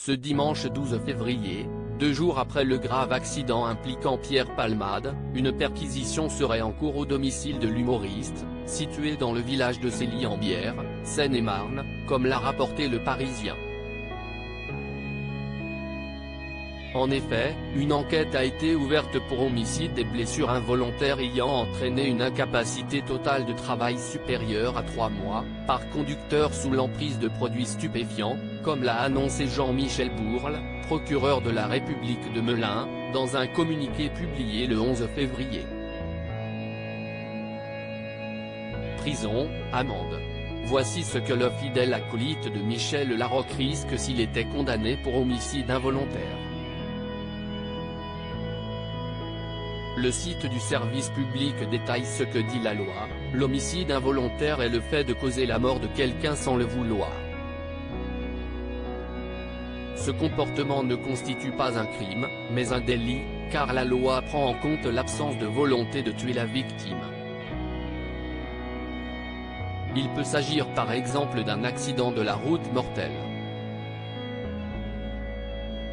Ce dimanche 12 février, 2 jours après le grave accident impliquant Pierre Palmade, une perquisition serait en cours au domicile de l'humoriste, situé dans le village de Célie-en-Bière, Seine-et-Marne, comme l'a rapporté Le Parisien. En effet, une enquête a été ouverte pour homicide et blessures involontaires ayant entraîné une incapacité totale de travail supérieure à 3 mois, par conducteur sous l'emprise de produits stupéfiants, comme l'a annoncé Jean-Michel Bourle, procureur de la République de Melun, dans un communiqué publié le 11 février. Prison, amende. Voici ce que le fidèle acolyte de Michel Larocque risque s'il était condamné pour homicide involontaire. Le site du service public détaille ce que dit la loi: l'homicide involontaire est le fait de causer la mort de quelqu'un sans le vouloir. Ce comportement ne constitue pas un crime, mais un délit, car la loi prend en compte l'absence de volonté de tuer la victime. Il peut s'agir par exemple d'un accident de la route mortel.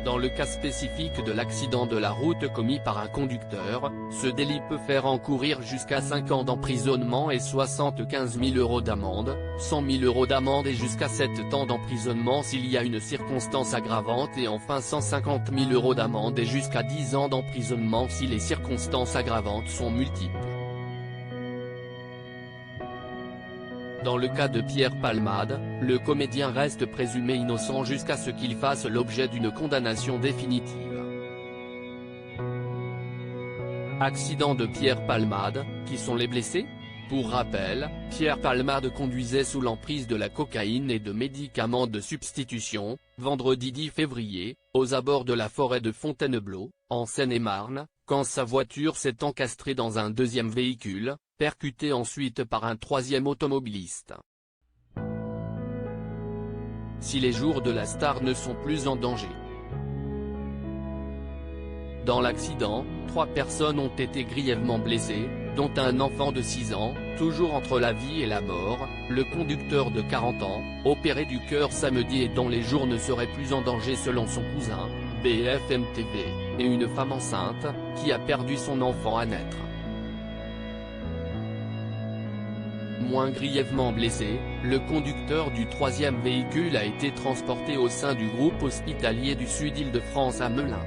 Dans le cas spécifique de l'accident de la route commis par un conducteur, ce délit peut faire encourir jusqu'à 5 ans d'emprisonnement et 75 000 € d'amende, 100 000 € d'amende et jusqu'à 7 ans d'emprisonnement s'il y a une circonstance aggravante et enfin 150 000 € d'amende et jusqu'à 10 ans d'emprisonnement si les circonstances aggravantes sont multiples. Dans le cas de Pierre Palmade, le comédien reste présumé innocent jusqu'à ce qu'il fasse l'objet d'une condamnation définitive. Accident de Pierre Palmade, qui sont les blessés? Pour rappel, Pierre Palmade conduisait sous l'emprise de la cocaïne et de médicaments de substitution, vendredi 10 février, aux abords de la forêt de Fontainebleau, en Seine-et-Marne, quand sa voiture s'est encastrée dans un deuxième véhicule, percuté ensuite par un troisième automobiliste. Si les jours de la star ne sont plus en danger. Dans l'accident, 3 personnes ont été grièvement blessées, dont un enfant de 6 ans, toujours entre la vie et la mort, le conducteur de 40 ans, opéré du cœur samedi et dont les jours ne seraient plus en danger selon son cousin, BFM TV, et une femme enceinte, qui a perdu son enfant à naître. Moins grièvement blessé, le conducteur du troisième véhicule a été transporté au sein du groupe hospitalier du Sud-Île-de-France à Melun.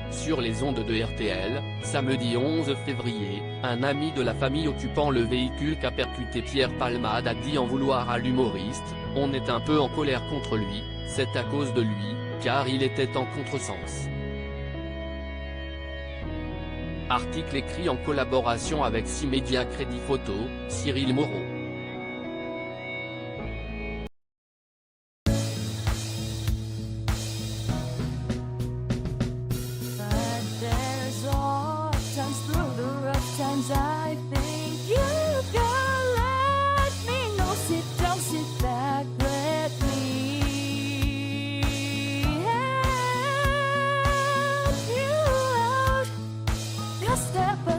Sur les ondes de RTL, samedi 11 février, un ami de la famille occupant le véhicule qu'a percuté Pierre Palmade a dit en vouloir à l'humoriste: « On est un peu en colère contre lui, c'est à cause de lui, car il était en contresens. » Article écrit en collaboration avec 6 médias Crédit Photo, Cyril Moreau. Step